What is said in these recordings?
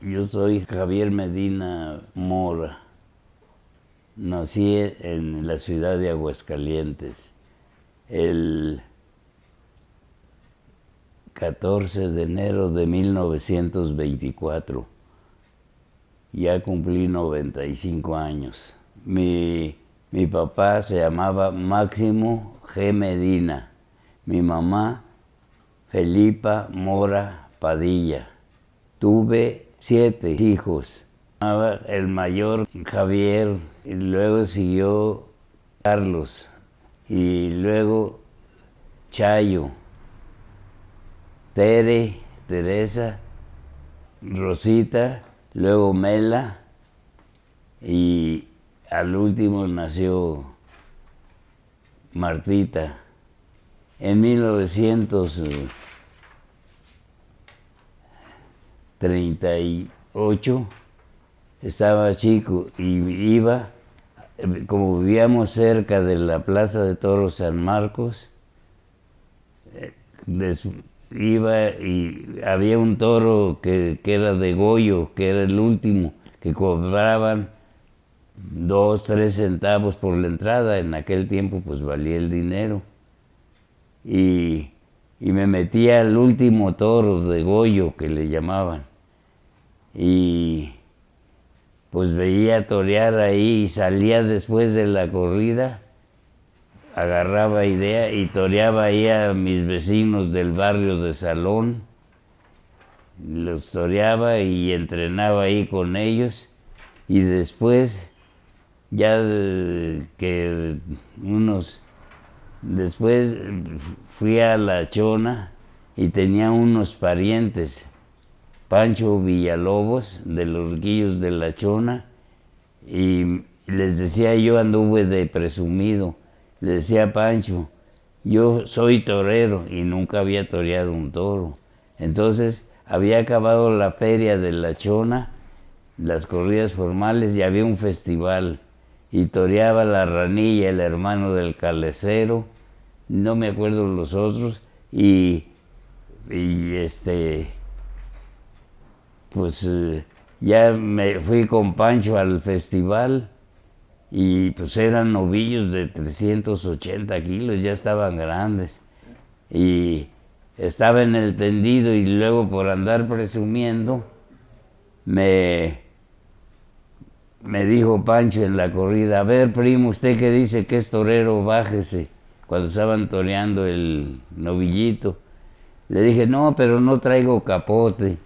Yo soy Javier Medina Mora. Nací en la ciudad de Aguascalientes el 14 de enero de 1924. Ya cumplí 95 años. Mi papá se llamaba Máximo G. Medina. Mi mamá, Felipa Mora Padilla. Tuve 7 hijos. El mayor, Javier, y luego siguió Carlos, y luego Chayo, Teresa, Rosita, luego Mela, y al último nació Martita. En 1938 estaba chico y iba, como vivíamos cerca de la Plaza de Toros San Marcos, iba y había un toro que era de Goyo, que era el último, que cobraban 2, 3 centavos por la entrada. En aquel tiempo pues valía el dinero. Y me metía al último toro de Goyo, que le llamaban. Y pues veía torear ahí y salía después de la corrida, agarraba idea y toreaba ahí a mis vecinos del barrio de Salón. Los toreaba y entrenaba ahí con ellos. Y después, después fui a La Chona y tenía unos parientes, Pancho Villalobos, de los Riquillos de La Chona, y les decía, yo anduve de presumido, le decía a Pancho, yo soy torero, y nunca había toreado un toro. Entonces había acabado la feria de La Chona, las corridas formales, y había un festival, y toreaba La Ranilla, el hermano del Calecero, no me acuerdo los otros, pues ya me fui con Pancho al festival, y pues eran novillos de 380 kilos, ya estaban grandes, y estaba en el tendido, y luego por andar presumiendo me dijo Pancho en la corrida, a ver, primo, usted que dice que es torero, bájese, cuando estaban toreando el novillito. Le dije, no, pero no traigo capote.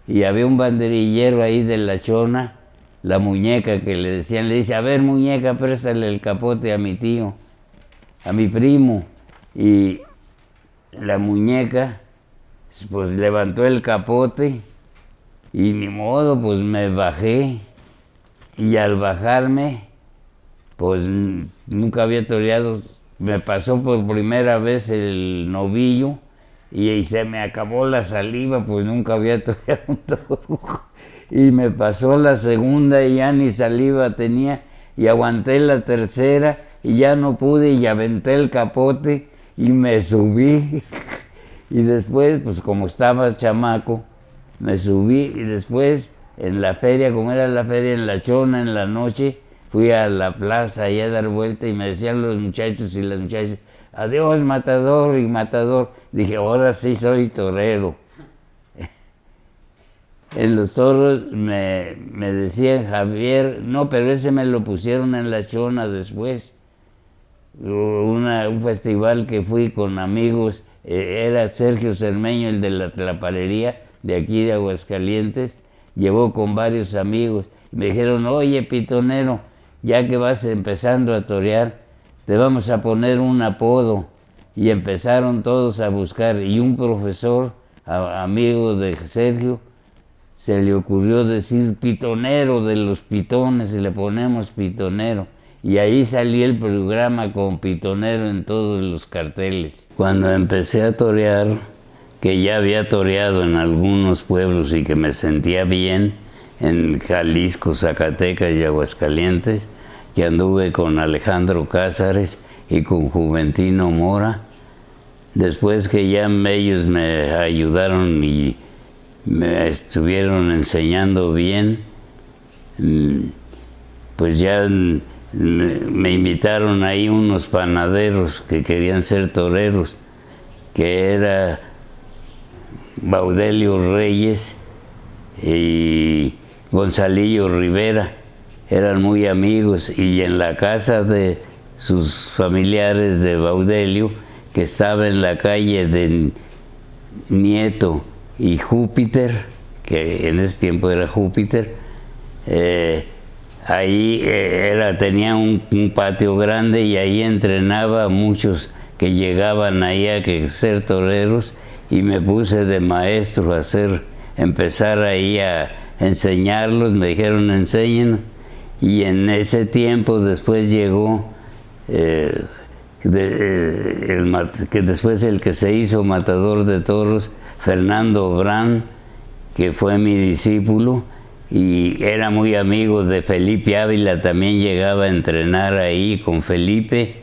Y había un banderillero ahí de La Chona, la muñeca que le decían, le dice, a ver, muñeca, préstale el capote a mi tío, a mi primo. Y la muñeca pues levantó el capote y ni modo, pues me bajé. Y al bajarme, pues nunca había toreado, me pasó por primera vez el novillo y se me acabó la saliva, pues nunca había toreado un toro. Y me pasó la segunda y ya ni saliva tenía, y aguanté la tercera y ya no pude, y aventé el capote y me subí. Y después, pues como estaba chamaco, me subí, y después en la feria, como era la feria en La Chona, en la noche, fui a la plaza ahí a dar vuelta, y me decían los muchachos y las muchachas, adiós, matador y matador. Dije, ahora sí soy torero. En los toros me decían Javier, no, pero ese me lo pusieron en La Chona después. Un festival que fui con amigos, era Sergio Cermeño, el de la tlapalería de aquí de Aguascalientes, llevó con varios amigos. Me dijeron, oye, pitonero, ya que vas empezando a torear, te vamos a poner un apodo. Y empezaron todos a buscar, y un profesor, amigo de Sergio, se le ocurrió decir pitonero de los pitones, y le ponemos pitonero. Y ahí salí el programa con pitonero en todos los carteles. Cuando empecé a torear, que ya había toreado en algunos pueblos y que me sentía bien, en Jalisco, Zacatecas y Aguascalientes, que anduve con Alejandro Cázares y con Juventino Mora. Después que ya ellos me ayudaron y me estuvieron enseñando bien. Pues ya me invitaron ahí unos panaderos que querían ser toreros, que era Baudelio Reyes y Gonzalillo Rivera. Eran muy amigos, y en la casa de sus familiares de Baudelio, que estaba en la calle de Nieto y Júpiter, que en ese tiempo era Júpiter, ahí tenía un patio grande, y ahí entrenaba a muchos que llegaban ahí a ser toreros, y me puse de maestro a empezar ahí a enseñarlos. Me dijeron, enseñen, y en ese tiempo después llegó que después el que se hizo matador de toros, Fernando Brán, que fue mi discípulo y era muy amigo de Felipe Ávila. También llegaba a entrenar ahí con Felipe,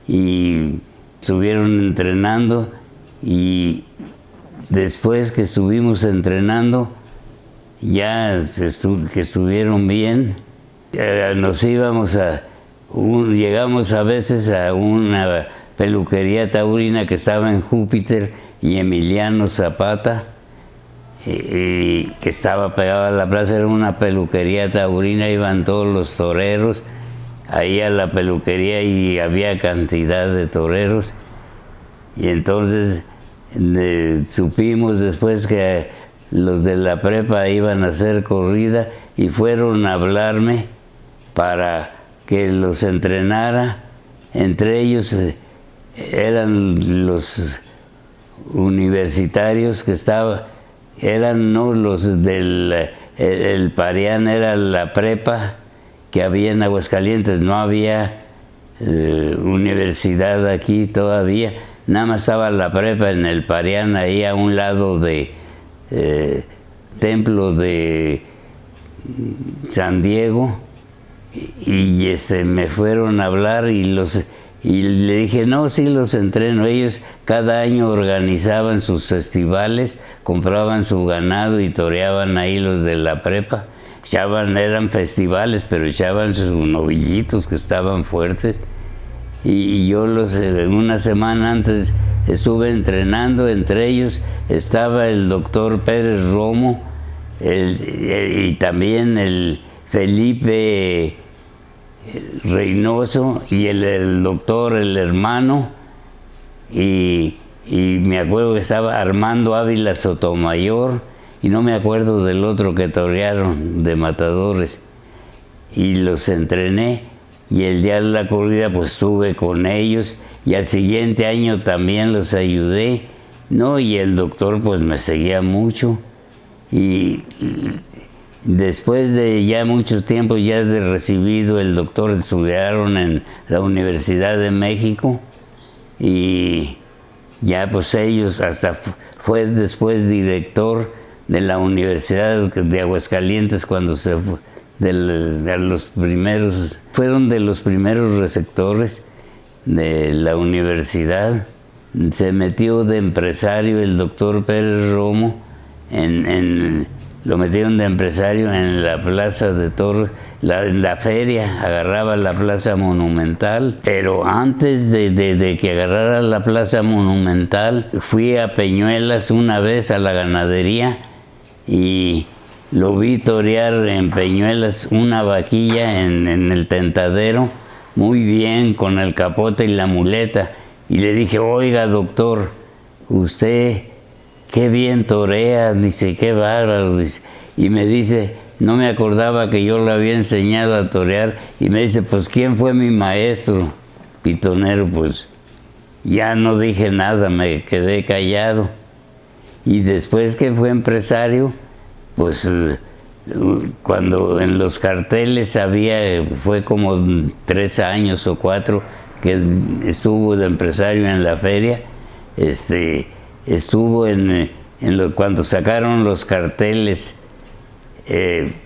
y estuvieron entrenando, y después que estuvimos entrenando, ya que estuvieron bien, nos íbamos llegamos a veces a una peluquería taurina que estaba en Júpiter y Emiliano Zapata, y que estaba pegada a la plaza. Era una peluquería taurina, iban todos los toreros ahí a la peluquería, y había cantidad de toreros. Y entonces supimos después que los de la prepa iban a hacer corrida, y fueron a hablarme para que los entrenara. Entre ellos eran los universitarios que eran no los del el Parián, era la prepa que había en Aguascalientes. No había universidad aquí todavía, nada más estaba la prepa en el Parián, ahí a un lado de Templo de San Diego. Y me fueron a hablar, y le dije, no, sí los entreno. Ellos cada año organizaban sus festivales, compraban su ganado y toreaban ahí los de la prepa. Eran festivales, pero echaban sus novillitos que estaban fuertes. Y yo una semana antes estuve entrenando. Entre ellos estaba el doctor Pérez Romo, y también el Felipe Reynoso, y el doctor, el hermano, y me acuerdo que estaba Armando Ávila Sotomayor, y no me acuerdo del otro que torearon de matadores, y los entrené. Y el día de la corrida pues estuve con ellos, y al siguiente año también los ayudé, ¿no? Y el doctor pues me seguía mucho, y después de ya muchos tiempos, ya de recibido, el doctor estudiaron en la Universidad de México, y ya pues ellos, hasta fue después director de la Universidad de Aguascalientes cuando se fue, fueron de los primeros receptores de la universidad. Se metió de empresario el doctor Pérez Romo, lo metieron de empresario en la Plaza de Toros, en la feria, agarraba la Plaza Monumental. Pero antes de que agarrara la Plaza Monumental, fui a Peñuelas una vez a la ganadería, y lo vi torear en Peñuelas una vaquilla en el tentadero, muy bien, con el capote y la muleta. Y le dije, oiga, doctor, usted qué bien torea, dice, qué bárbaro, dice. Y me dice, no me acordaba que yo le había enseñado a torear. Y me dice, pues, ¿quién fue mi maestro pitonero? Pues ya no dije nada, me quedé callado. Y después que fue empresario, pues cuando en los carteles fue como 3 años o 4 que estuvo de empresario en la feria, estuvo cuando sacaron los carteles,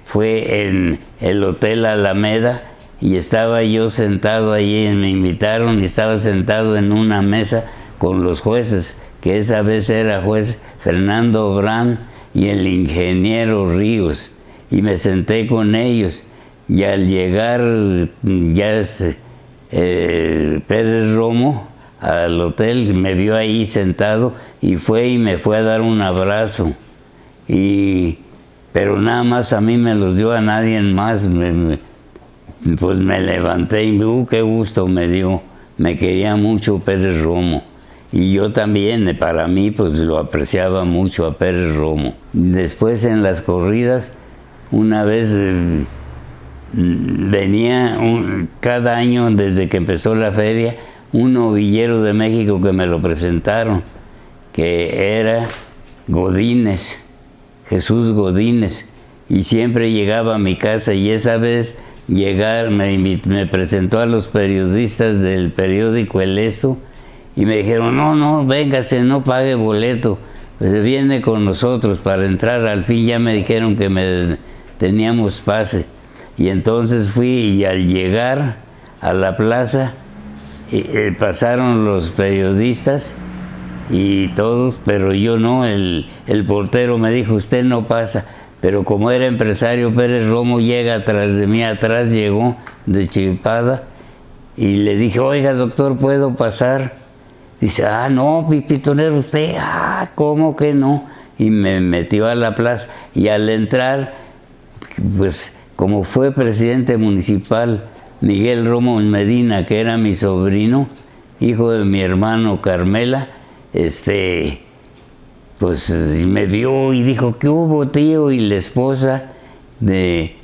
fue en el Hotel Alameda, y estaba yo sentado allí, me invitaron, y estaba sentado en una mesa con los jueces, que esa vez era juez Fernando Brán, y el ingeniero Ríos, y me senté con ellos, y al llegar Pérez Romo al hotel, me vio ahí sentado y me fue a dar un abrazo, pero nada más a mí me los dio, a nadie más. Pues me levanté y qué gusto me dio. Me quería mucho Pérez Romo. Y yo también, para mí, pues lo apreciaba mucho a Pérez Romo. Después en las corridas, una vez venía cada año, desde que empezó la feria, un novillero de México que me lo presentaron, que era Godínez, Jesús Godínez, y siempre llegaba a mi casa, y esa vez me presentó a los periodistas del periódico El Esto, y me dijeron, no, véngase, no pague boleto, pues viene con nosotros para entrar. Al fin ya me dijeron que teníamos pase, y entonces fui, y al llegar a la plaza, pasaron los periodistas y todos, pero yo no. El portero me dijo, usted no pasa. Pero como era empresario, Pérez Romo llega atrás de mí, atrás llegó de chiripada, y le dije, oiga, doctor, ¿puedo pasar? Dice, no, pitonero, usted, ¿cómo que no? Y me metió a la plaza, y al entrar, pues como fue presidente municipal Miguel Romo Medina, que era mi sobrino, hijo de mi hermano Carmela, pues me vio y dijo, ¿qué hubo, tío? Y la esposa que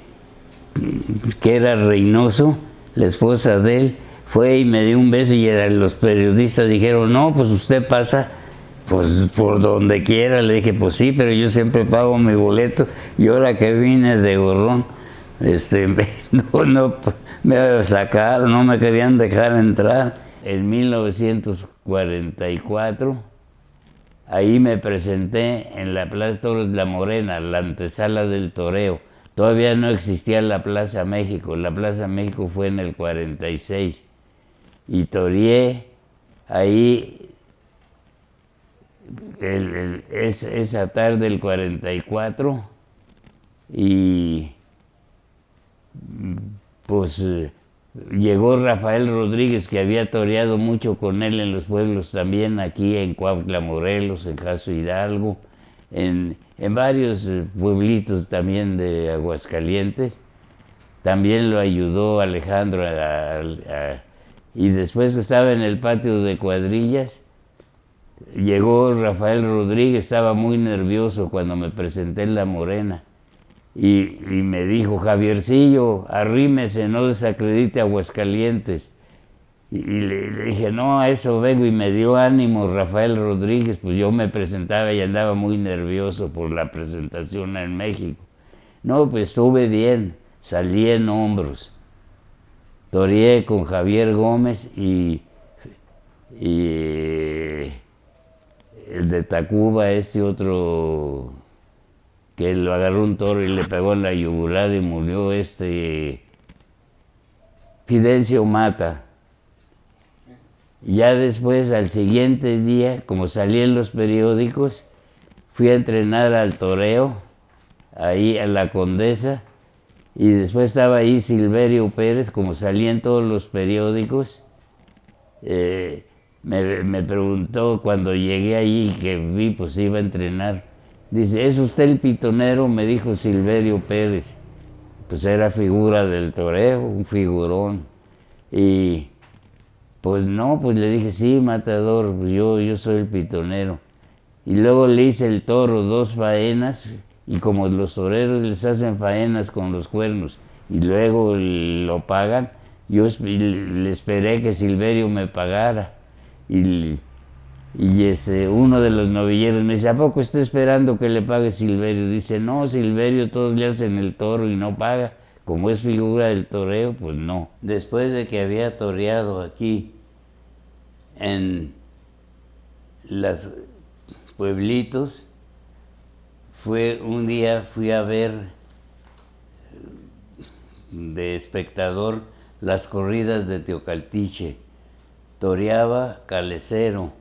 era Reynoso, la esposa de él, fue y me dio un beso, y los periodistas dijeron, no, pues usted pasa pues por donde quiera. Le dije, pues sí, pero yo siempre pago mi boleto, y ahora que vine de gorrón, no me sacaron, no me querían dejar entrar. En 1944, ahí me presenté en la Plaza Toros de la Morena, la antesala del toreo. Todavía no existía la Plaza México. La Plaza México fue en el 46. Y toreé ahí esa tarde del 44. Y pues llegó Rafael Rodríguez, que había toreado mucho con él en los pueblos también, aquí en Cuautla, Morelos, en Jaso Hidalgo, en varios pueblitos también de Aguascalientes. También lo ayudó Alejandro y después que estaba en el patio de cuadrillas, llegó Rafael Rodríguez. Estaba muy nervioso cuando me presenté en La Morena. Y me dijo, Javiercillo, arrímese, no desacredite a Aguascalientes. Y le dije, no, a eso vengo, y me dio ánimo Rafael Rodríguez. Pues yo me presentaba y andaba muy nervioso por la presentación en México. No, pues estuve bien, salí en hombros. Toreé con Javier Gómez y el de Tacuba, otro que lo agarró un toro y le pegó en la yugular y murió, Fidencio Mata. Ya después, al siguiente día, como salí en los periódicos, fui a entrenar al toreo, ahí a la Condesa, y después estaba ahí Silverio Pérez, como salía en todos los periódicos. Me preguntó cuando llegué allí, que vi, pues iba a entrenar. Dice, ¿es usted el pitonero? Me dijo Silverio Pérez. Pues era figura del toreo, un figurón. Y pues no, pues le dije, sí, matador, pues yo soy el pitonero. Y luego le hice el toro 2 faenas, y como los toreros les hacen faenas con los cuernos y luego lo pagan, yo le esperé que Silverio me pagara. Y uno de los novilleros me dice, ¿a poco está esperando que le pague Silverio? Dice, no, Silverio, todos le hacen el toro y no paga. Como es figura del toreo, pues no. Después de que había toreado aquí en los pueblitos, un día fui a ver de espectador las corridas de Teocaltiche. Toreaba Calecero,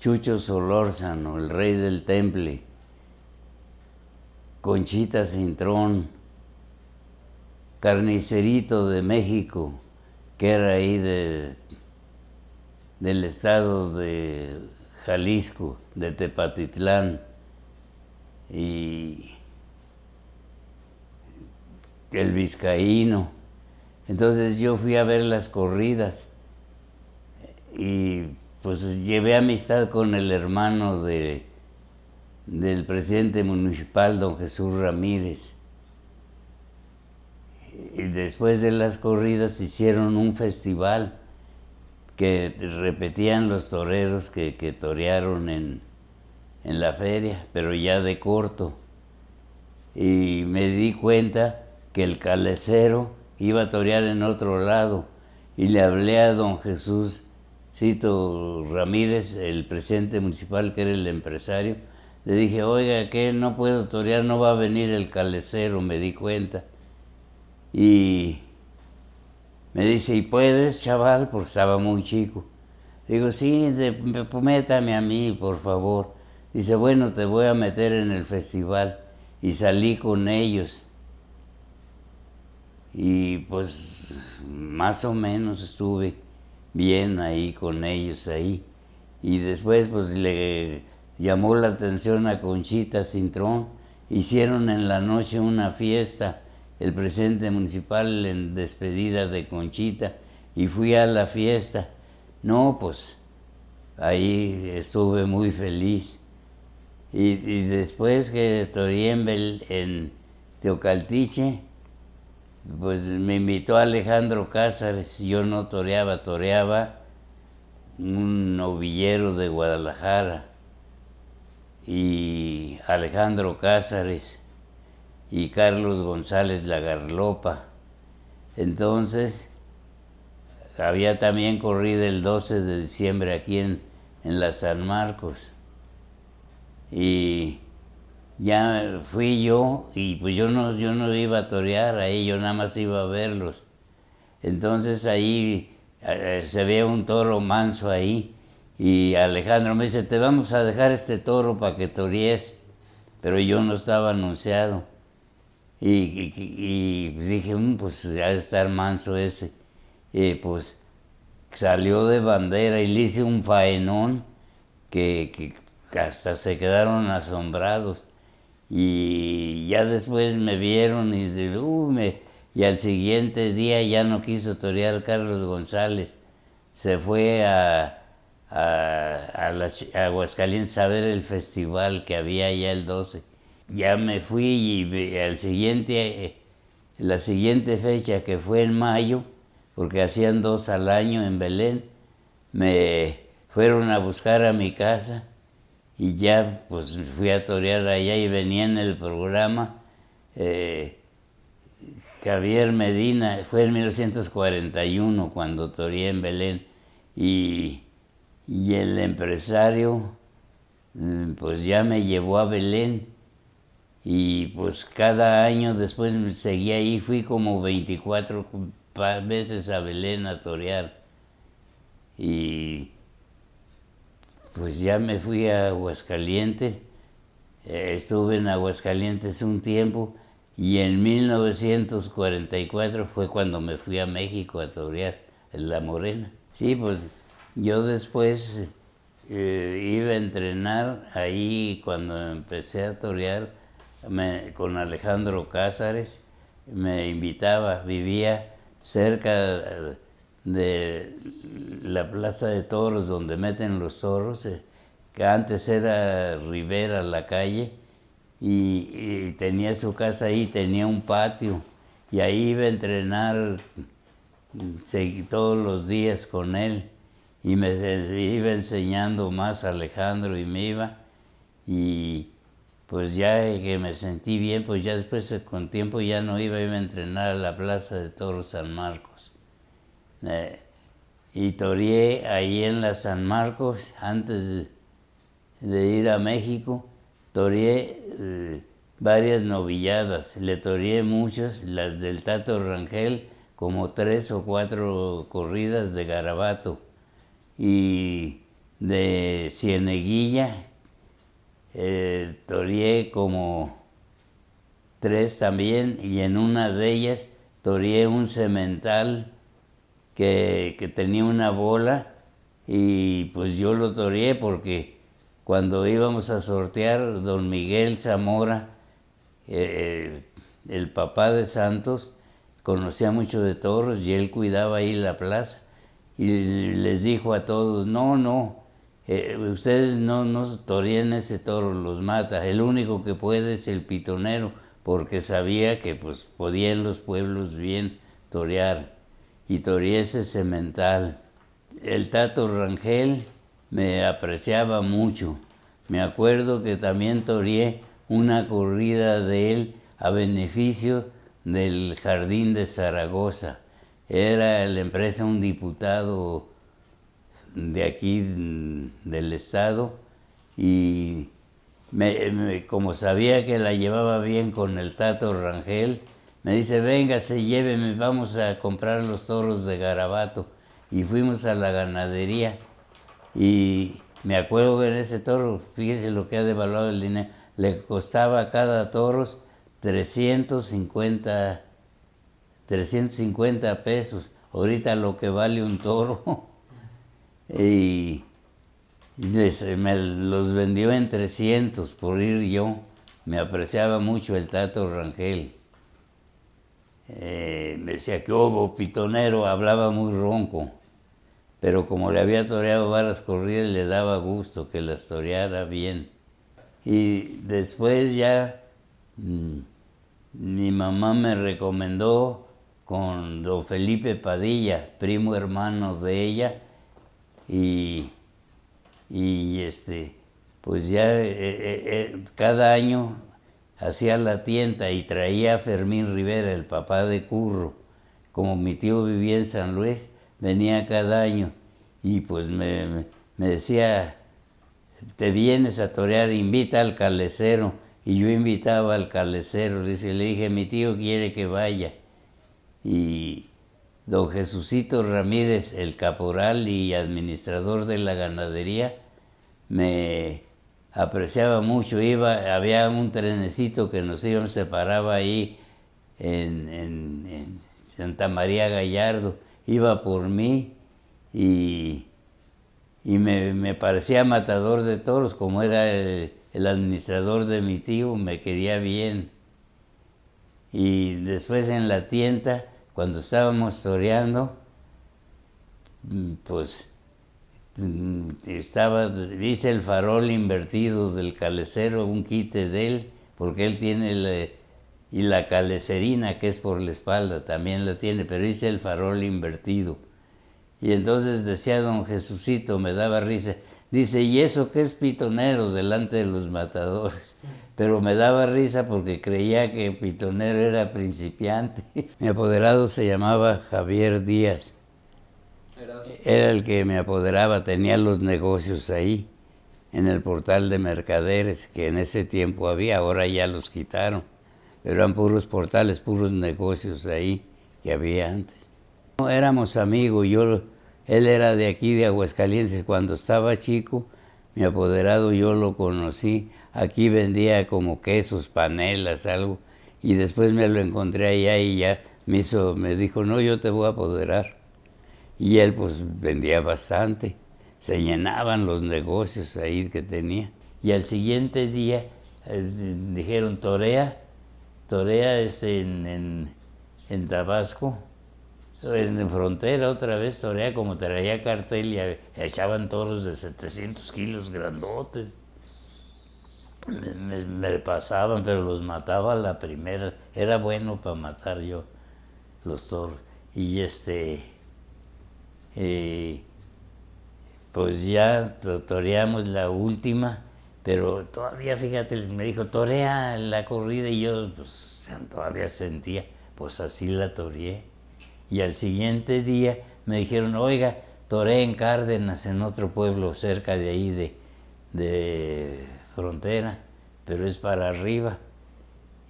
Chucho Solórzano, el rey del Temple, Conchita Cintrón, Carnicerito de México, que era ahí del estado de Jalisco, de Tepatitlán, y el Vizcaíno. Entonces yo fui a ver las corridas y pues llevé amistad con el hermano del presidente municipal, don Jesús Ramírez. Y después de las corridas hicieron un festival que repetían los toreros que torearon en la feria, pero ya de corto. Y me di cuenta que el calecero iba a torear en otro lado y le hablé a don Jesús Cito Ramírez, el presidente municipal, que era el empresario. Le dije, oiga, que no puedo torear, no va a venir el calecero, me di cuenta. Y me dice, ¿y puedes, chaval? Porque estaba muy chico. Digo, sí, métame a mí, por favor. Dice, bueno, te voy a meter en el festival. Y salí con ellos. Y pues más o menos estuve bien ahí con ellos ahí. Y después pues le llamó la atención a Conchita Cintrón. Hicieron en la noche una fiesta, el presidente municipal en despedida de Conchita, y fui a la fiesta. No, pues ahí estuve muy feliz. Y después que toreé en Teocaltiche, pues me invitó Alejandro Cázares. Yo no toreaba, toreaba un novillero de Guadalajara, y Alejandro Cázares y Carlos González Lagarlopa. Entonces había también corrido el 12 de diciembre aquí en la San Marcos, y ya fui yo, y pues yo no iba a torear ahí, yo nada más iba a verlos. Entonces ahí se veía un toro manso ahí, y Alejandro me dice, te vamos a dejar este toro para que torees, pero yo no estaba anunciado. Y dije, pues ha de estar manso ese. Y pues salió de bandera y le hice un faenón que hasta se quedaron asombrados. Y ya después me vieron y al siguiente día ya no quiso torear Carlos González. Se fue a Aguascalientes a ver el festival que había allá el 12. Ya me fui y la siguiente fecha, que fue en mayo, porque hacían 2 al año en Belén, me fueron a buscar a mi casa y ya pues fui a torear allá, y venía en el programa Javier Medina. Fue en 1941 cuando toreé en Belén, y el empresario pues ya me llevó a Belén, y pues cada año después me seguí ahí. Fui como 24 veces a Belén a torear, y pues ya me fui a Aguascalientes. Estuve en Aguascalientes un tiempo, y en 1944 fue cuando me fui a México a torear en La Morena. Sí, pues yo después iba a entrenar ahí cuando empecé a torear con Alejandro Cázares. Me invitaba, vivía cerca de la plaza de toros donde meten los toros, que antes era Rivera la calle, y tenía su casa ahí, tenía un patio, y ahí iba a entrenar todos los días con él, y me iba enseñando más Alejandro, y me iba, y pues ya que me sentí bien, pues ya después con tiempo ya no iba a entrenar a la Plaza de Toros San Marcos. Y toreé ahí en la San Marcos antes de ir a México. Toreé varias novilladas, le toreé muchas, las del Tato Rangel, como 3 o 4 corridas de Garabato, y de Cieneguilla toreé como 3 también, y en una de ellas toreé un semental que tenía una bola, y pues yo lo toreé porque cuando íbamos a sortear, don Miguel Zamora, el papá de Santos, conocía mucho de toros y él cuidaba ahí la plaza, y les dijo a todos, no, ustedes no toreen ese toro, los mata, el único que puede es el pitonero, porque sabía que pues podían los pueblos bien torear, y toreé ese semental. El Tato Rangel me apreciaba mucho. Me acuerdo que también toreé una corrida de él a beneficio del Jardín de Zaragoza. Era la empresa un diputado de aquí del estado, y como sabía que la llevaba bien con el Tato Rangel, me dice, véngase, lléveme, vamos a comprar los toros de Garabato. Y fuimos a la ganadería, y me acuerdo que en ese toro, fíjese lo que ha devaluado el dinero, le costaba a cada toro 350 pesos. Ahorita lo que vale un toro. Y me los vendió en 300 por ir yo. Me apreciaba mucho el Tato Rangel. Me decía que hubo pitonero, hablaba muy ronco, pero como le había toreado varias corridas, le daba gusto que las toreara bien. Y después ya mi mamá me recomendó con don Felipe Padilla, primo hermano de ella, y pues ya cada año hacía la tienda y traía a Fermín Rivera, el papá de Curro. Como mi tío vivía en San Luis, venía cada año, y pues me decía, te vienes a torear, invita al calecero. Y yo invitaba al calecero, le dije, mi tío quiere que vaya. Y don Jesucito Ramírez, el caporal y administrador de la ganadería, me apreciaba mucho. Había un trenecito que nos íbamos, se paraba ahí en Santa María Gallardo, iba por mí, y me parecía matador de toros, como era el administrador de mi tío, me quería bien. Y después en la tienda, cuando estábamos toreando, pues hice el farol invertido del calecero, un quite de él, porque él tiene y la calecerina, que es por la espalda, también la tiene, pero hice el farol invertido. Y entonces decía don Jesucito, me daba risa, dice, ¿y eso qué es pitonero delante de los matadores? Pero me daba risa porque creía que pitonero era principiante. Mi apoderado se llamaba Javier Díaz. Era el que me apoderaba, tenía los negocios ahí, en el portal de mercaderes, que en ese tiempo había, ahora ya los quitaron. Pero eran puros portales, puros negocios ahí que había antes. Éramos amigos, él era de aquí, de Aguascalientes. Cuando estaba chico, mi apoderado yo lo conocí. Aquí vendía como quesos, panelas, algo. Y después me lo encontré allá y ya me dijo, no, yo te voy a apoderar. Y él pues vendía bastante. Se llenaban los negocios ahí que tenía. Y al siguiente día dijeron, torea en Tabasco. En frontera otra vez torea, como traía cartel, y echaban toros de 700 kilos grandotes. Me pasaban, pero los mataba a la primera. Era bueno para matar yo los toros. Y pues ya toreamos la última, pero todavía, fíjate, me dijo, torea la corrida, y yo pues todavía sentía, pues así la toreé. Y al siguiente día me dijeron, oiga, toré en Cárdenas, en otro pueblo cerca de ahí de frontera, pero es para arriba.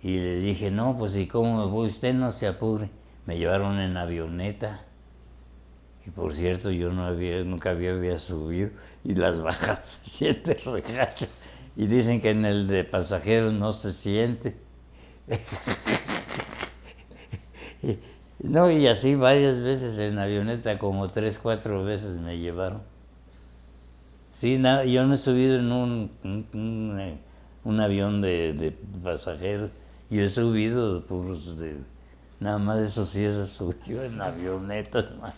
Y les dije, no, pues ¿y cómo me voy? Usted no se apure. Me llevaron en avioneta. Y por cierto, yo nunca había subido, y las bajadas se siente regacho. Y dicen que en el de pasajeros no se siente. No, y así varias veces en avioneta, como 3, 4 veces me llevaron. Sí, yo no he subido en un avión de pasajeros, yo he subido puros nada más eso sí, eso subió en avionetas, man.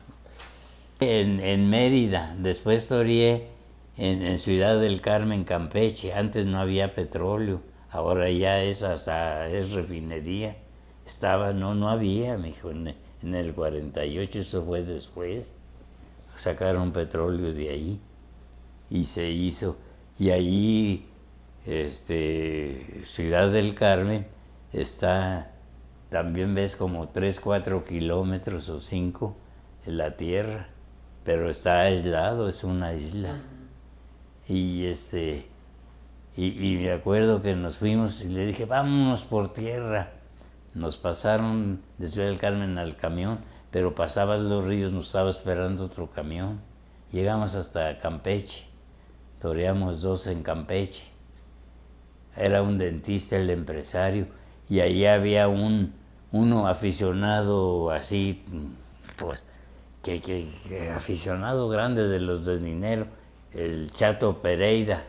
En Mérida, después toreé en Ciudad del Carmen, Campeche. Antes no había petróleo, ahora ya es refinería. No había, mijo, en el 48, eso fue después. Sacaron petróleo de ahí y se hizo. Y ahí, Ciudad del Carmen, está, también ves como 3, 4 kilómetros o 5 en la tierra, pero está aislado, es una isla. Y y me acuerdo que nos fuimos y le dije, vámonos por tierra. Nos pasaron de Ciudad del Carmen al camión, pero pasaban los ríos, nos estaba esperando otro camión. Llegamos hasta Campeche, toreamos 2 en Campeche. Era un dentista el empresario, y ahí había uno aficionado así, pues, que aficionado grande de los de dinero, el Chato Pereira,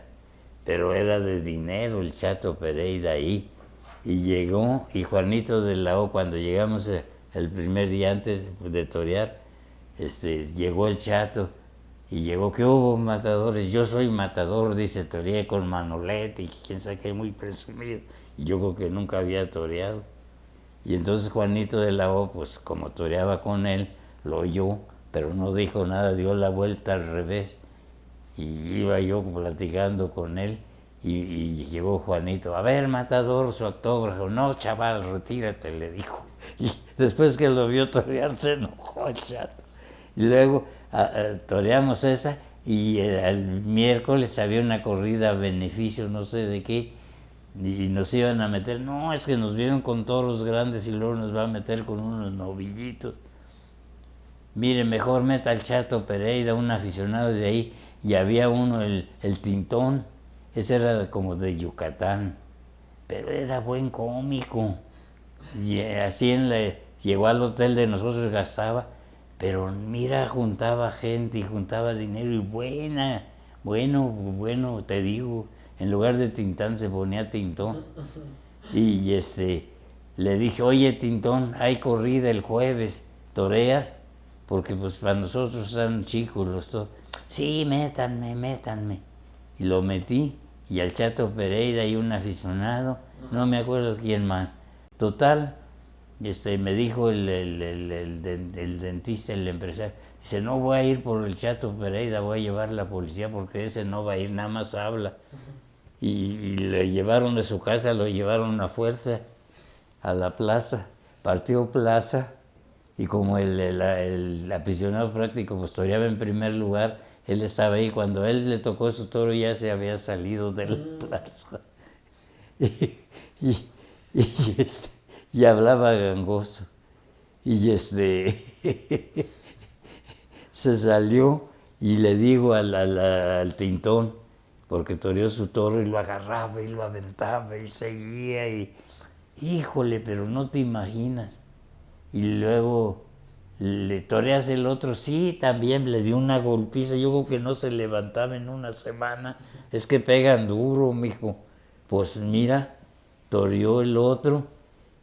pero era de dinero el Chato Pereira ahí. Y llegó, y Juanito de la O, cuando llegamos el primer día antes de torear, llegó el Chato, y llegó, ¿qué hubo, matadores? Yo soy matador, dice, toreé con Manolete, y quién sabe qué, muy presumido. Y yo creo que nunca había toreado. Y entonces Juanito de la O, pues como toreaba con él, lo oyó, pero no dijo nada, dio la vuelta al revés. Y iba yo platicando con él, y llegó Juanito, a ver, matador, su autógrafo. No, chaval, retírate, le dijo. Y después que lo vio torear, se enojó el Chato. Y luego toreamos esa, y el miércoles había una corrida a beneficio, no sé de qué, y nos iban a meter. No, es que nos vieron con toros grandes y luego nos va a meter con unos novillitos. Mire, mejor meta al Chato Pereira, un aficionado de ahí. Y había uno, el Tintón, ese era como de Yucatán, pero era buen cómico. Y así llegó al hotel de nosotros, gastaba, pero mira, juntaba gente y juntaba dinero, y bueno, te digo, en lugar de Tintán se ponía Tintón. Y le dije, oye, Tintón, hay corrida el jueves, ¿toreas? Porque pues para nosotros eran chicos los toros. Sí, métanme. Y lo metí, y al Chato Pereira y un aficionado, no me acuerdo quién más. Total, me dijo el dentista, el empresario, dice, no voy a ir por el Chato Pereira, voy a llevar a la policía porque ese no va a ir, nada más habla. Y le llevaron de su casa, lo llevaron a fuerza a la plaza, partió plaza, y como el aficionado práctico pues toreaba en primer lugar, él estaba ahí. Cuando a él le tocó su toro ya se había salido de la plaza. Y, y hablaba gangoso. Y se salió, y le digo al Tintón, porque toreó su toro, y lo agarraba y lo aventaba y seguía, y híjole, pero no te imaginas. Y luego le toreas el otro, sí, también le dio una golpiza, yo creo que no se levantaba en una semana. Es que pegan duro, mijo. Pues mira, toreó el otro,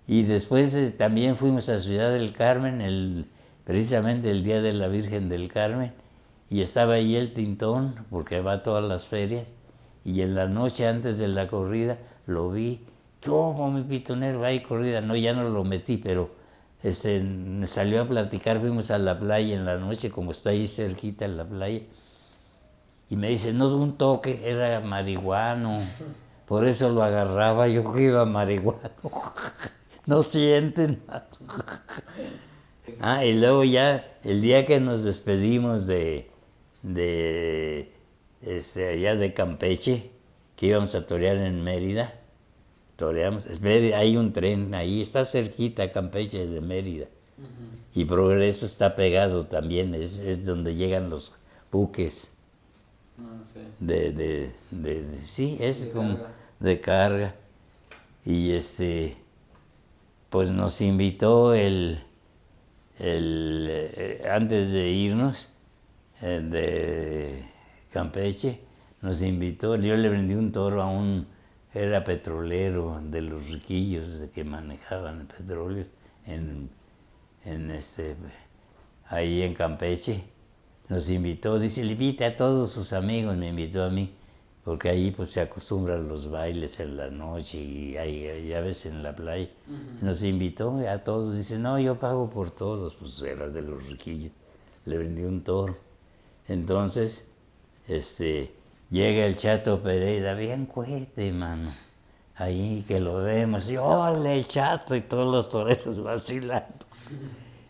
y después también fuimos a Ciudad del Carmen, precisamente el día de la Virgen del Carmen, y estaba ahí el Tintón, porque va a todas las ferias, y en la noche antes de la corrida lo vi. ¿Cómo, mi pitonero? ¿Hay corrida? No, ya no lo metí, pero me salió a platicar. Fuimos a la playa en la noche, como está ahí cerquita en la playa, y me dice, no, un toque, era marihuano, por eso lo agarraba, yo que iba marihuano. No sienten nada. Y luego ya, el día que nos despedimos allá de Campeche, que íbamos a torear en Mérida, toreamos, hay un tren ahí, está cerquita Campeche de Mérida, y Progreso está pegado también, es donde llegan los buques. Sí, es de como carga. De carga. Y pues nos invitó antes de irnos de Campeche, nos invitó, yo le vendí un toro era petrolero de los riquillos que manejaban el petróleo ahí en Campeche. Nos invitó, dice, le invita a todos sus amigos, me invitó a mí, porque ahí pues se acostumbran los bailes en la noche y ya ves en la playa. Nos invitó a todos, dice, no, yo pago por todos, pues era de los riquillos, le vendí un toro. Entonces, llega el Chato Pereira, bien cohete, mano, ahí que lo vemos, y ¡ole, el Chato! Y todos los toreros vacilando.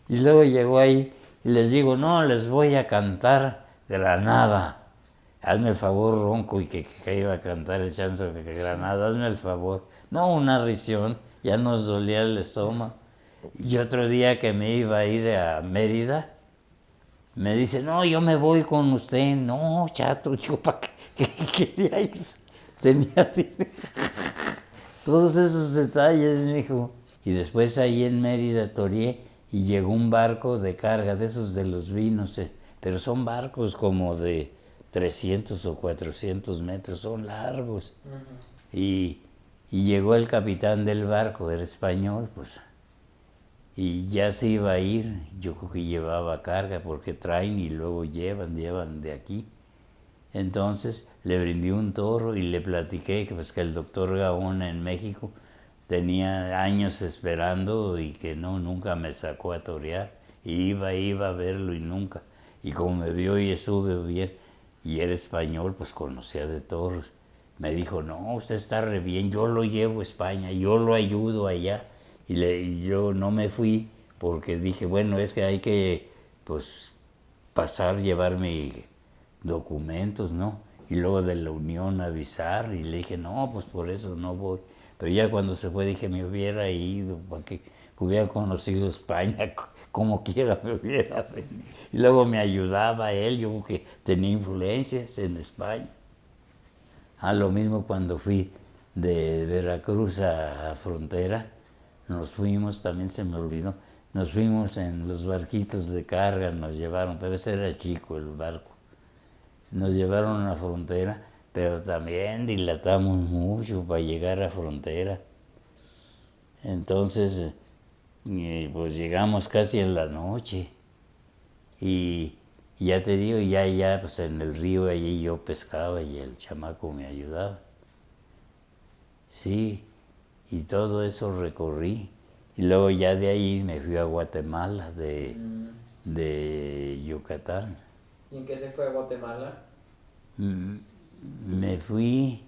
Y luego llegó ahí y les digo, no, les voy a cantar Granada. Hazme el favor, ronco, y que iba a cantar el chanzo de Granada, hazme el favor. No, una risión, ya nos dolía el estómago. Y otro día que me iba a ir a Mérida, me dice, no, yo me voy con usted. No, Chato, yo para qué quería ir. Tenía todos esos detalles, me dijo. Y después ahí en Mérida toreé y llegó un barco de carga, de esos de los vinos, pero son barcos como de 300 o 400 metros, son largos. Y llegó el capitán del barco, era español, pues, y ya se iba a ir. Yo creo que llevaba carga, porque traen y luego llevan de aquí. Entonces le brindé un toro y le platiqué que, pues, que el doctor Gaona en México tenía años esperando y que nunca me sacó a torear. Iba a verlo y nunca. Y como me vio y estuve bien, y era español, pues conocía de toros. Me dijo, no, usted está re bien, yo lo llevo a España, yo lo ayudo allá. Y yo no me fui porque dije, bueno, es que hay que, pues, llevar mis documentos, ¿no? Y luego de la unión avisar, y le dije, no, pues por eso no voy. Pero ya cuando se fue dije, me hubiera ido, para que hubiera conocido España, como quiera me hubiera venido. Y luego me ayudaba él, yo creo que tenía influencias en España. Lo mismo cuando fui de Veracruz a Frontera, nos fuimos, también se me olvidó, nos fuimos en los barquitos de carga, nos llevaron, pero ese era chico el barco. Nos llevaron a Frontera, pero también dilatamos mucho para llegar a Frontera. Entonces, pues llegamos casi en la noche. Y ya te digo, ya pues en el río allí yo pescaba y el chamaco me ayudaba. Sí, y todo eso recorrí. Y luego ya de ahí me fui a Guatemala, de Yucatán. ¿Y en qué se fue a Guatemala? Me fui,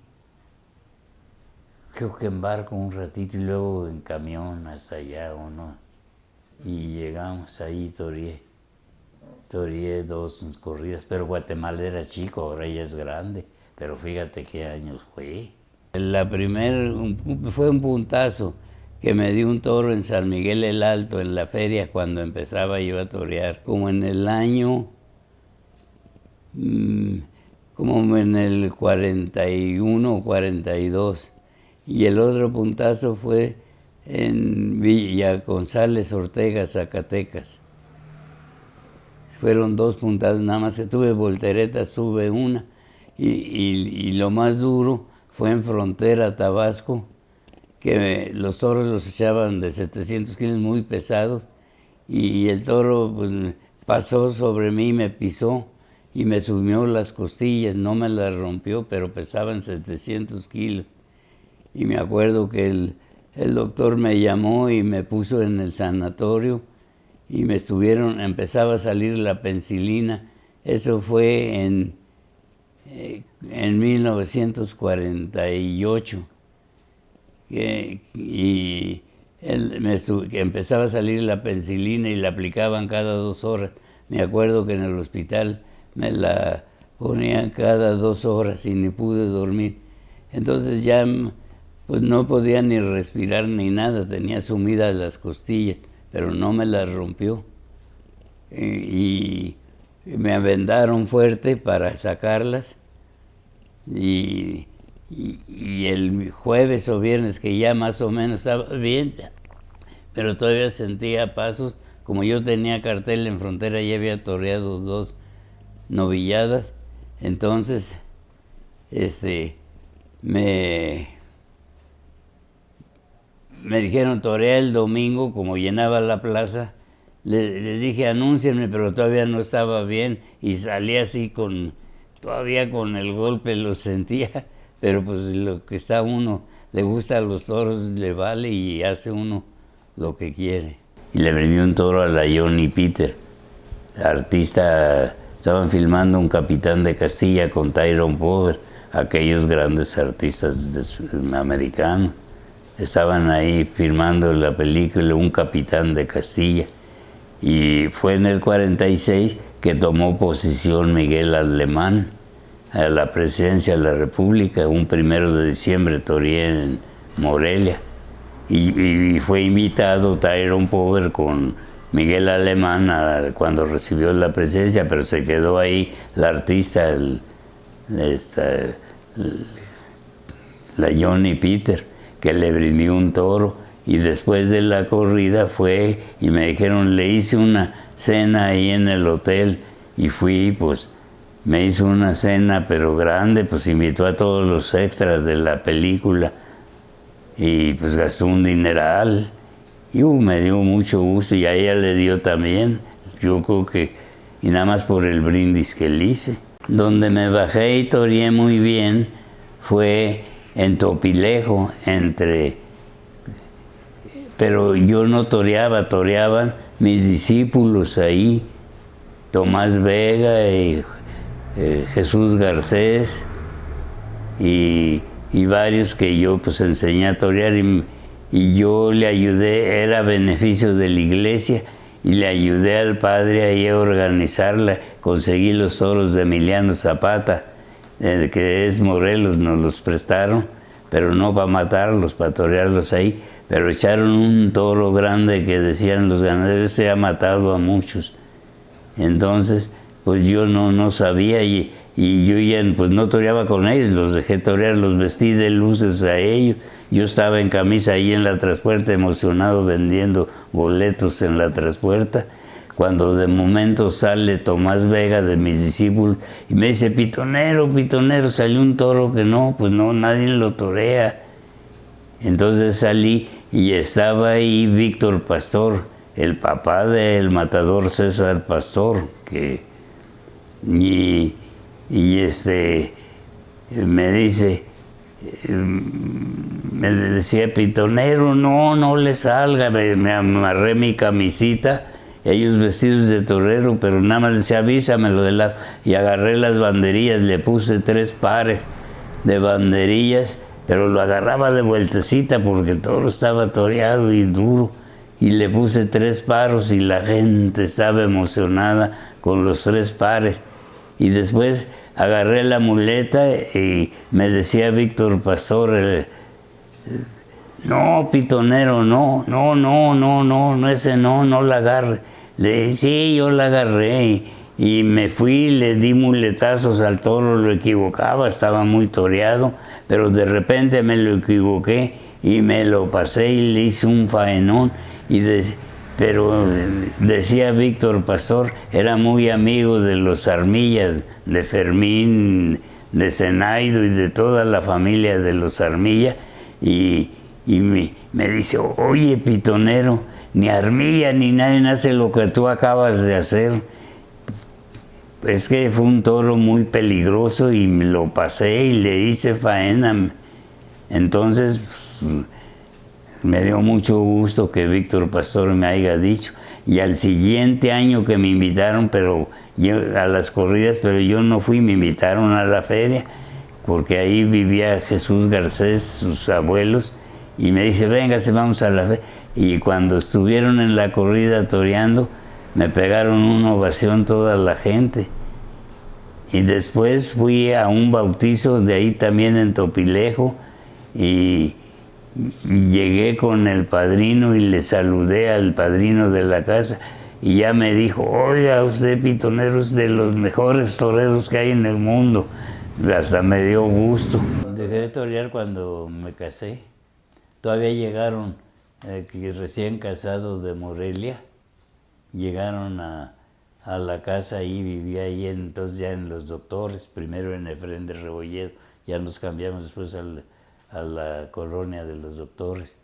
creo que en barco un ratito y luego en camión hasta allá, ¿o no? Y llegamos ahí, toreé 2 corridas, pero Guatemala era chico, ahora ya es grande, pero fíjate qué años fue. La primera fue un puntazo que me dio un toro en San Miguel el Alto, en la feria, cuando empezaba yo a torear, como en el año, como en el 41 o 42. Y el otro puntazo fue en Villa González Ortega, Zacatecas. Fueron 2 puntazos, nada más que tuve volteretas, tuve una. Y lo más duro fue en Frontera, Tabasco, que los toros los echaban de 700 kilos muy pesados, y el toro pues, pasó sobre mí, me pisó y me sumió las costillas, no me las rompió, pero pesaban 700 kilos. Y me acuerdo que el doctor me llamó y me puso en el sanatorio y empezaba a salir la penicilina. Eso fue en 1948. Y que empezaba a salir la penicilina y la aplicaban cada 2 horas. Me acuerdo que en el hospital me la ponían cada 2 horas y ni pude dormir. Entonces ya pues no podía ni respirar ni nada, tenía sumidas las costillas, pero no me las rompió. Y me vendaron fuerte para sacarlas. Y el jueves o viernes, que ya más o menos estaba bien, pero todavía sentía pasos. Como yo tenía cartel en frontera, ya había toreado 2 novilladas, entonces me dijeron torea el domingo, como llenaba la plaza, les dije anúncienme, pero todavía no estaba bien y salí así todavía con el golpe lo sentía, pero pues lo que está uno, le gusta a los toros, le vale y hace uno lo que quiere. Y le vendí un toro a la Johnny Peter, artista, estaban filmando Un Capitán de Castilla con Tyrone Power, aquellos grandes artistas americanos. Estaban ahí filmando la película Un Capitán de Castilla. Y fue en el 46 que tomó posición Miguel Alemán a la presidencia de la República, un 1 de diciembre toreé en Morelia. Y fue invitado Tyrone Power con Miguel Alemán cuando recibió la presidencia, pero se quedó ahí la artista, la Johnny Peter, que le brindó un toro, y después de la corrida fue y me dijeron, le hice una cena ahí en el hotel, y fui, pues me hizo una cena pero grande, pues invitó a todos los extras de la película y pues gastó un dineral y me dio mucho gusto, y a ella le dio también, yo creo que, y nada más por el brindis que le hice. Donde me bajé y toreé muy bien fue en Topilejo, pero yo no toreaba, toreaban mis discípulos ahí, Tomás Vega y Jesús Garcés y varios que yo pues enseñé a torear, y yo le ayudé, era beneficio de la iglesia, y le ayudé al padre ahí a organizarla, conseguí los toros de Emiliano Zapata, que es Morelos, nos los prestaron, pero no para matarlos, para torearlos ahí, pero echaron un toro grande que decían los ganaderos, se ha matado a muchos. Entonces, pues yo no sabía, y yo ya pues no toreaba con ellos, los dejé torear, los vestí de luces a ellos. Yo estaba en camisa ahí en la traspuerta, emocionado vendiendo boletos en la traspuerta, cuando de momento sale Tomás Vega de mis discípulos y me dice, pitonero, salió un toro que pues no, nadie lo torea. Entonces salí y estaba ahí Víctor Pastor, el papá del matador César Pastor, y me dice, me decía, pitonero, no le salga, me amarré mi camisita, ellos vestidos de torero, pero nada más decía, avísamelo de lado, y agarré las banderillas, le puse 3 pares de banderillas, pero lo agarraba de vueltecita porque el toro estaba toreado y duro, y le puse 3 paros y la gente estaba emocionada con los 3 pares. Y después agarré la muleta y me decía Víctor Pastor, no, pitonero, no, ese no la agarre. Le dije, sí, yo la agarré y me fui, le di muletazos al toro, lo equivocaba, estaba muy toreado, pero de repente me lo equivoqué y me lo pasé y le hice un faenón. Pero decía Víctor Pastor, era muy amigo de los Armilla, de Fermín, de Zenaido y de toda la familia de los Armilla, y me dice, oye, pitonero, ni Armilla ni nadie hace lo que tú acabas de hacer. Es que fue un toro muy peligroso y me lo pasé y le hice faena. Entonces, pues, me dio mucho gusto que Víctor Pastor me haya dicho. Y al siguiente año que me invitaron a las corridas, pero yo no fui, me invitaron a la feria, porque ahí vivía Jesús Garcés, sus abuelos, y me dice, véngase, vamos a la feria. Y cuando estuvieron en la corrida toreando, me pegaron una ovación toda la gente. Y después fui a un bautizo de ahí también en Topilejo, y llegué con el padrino y le saludé al padrino de la casa, y ya me dijo, oiga, usted, pitonero, es de los mejores toreros que hay en el mundo. Hasta me dio gusto. Dejé de torear cuando me casé. Todavía llegaron que recién casados de Morelia, llegaron a la casa ahí, vivía ahí entonces ya en Los Doctores, primero en Efrén de Rebolledo, ya nos cambiamos después a la colonia de Los Doctores,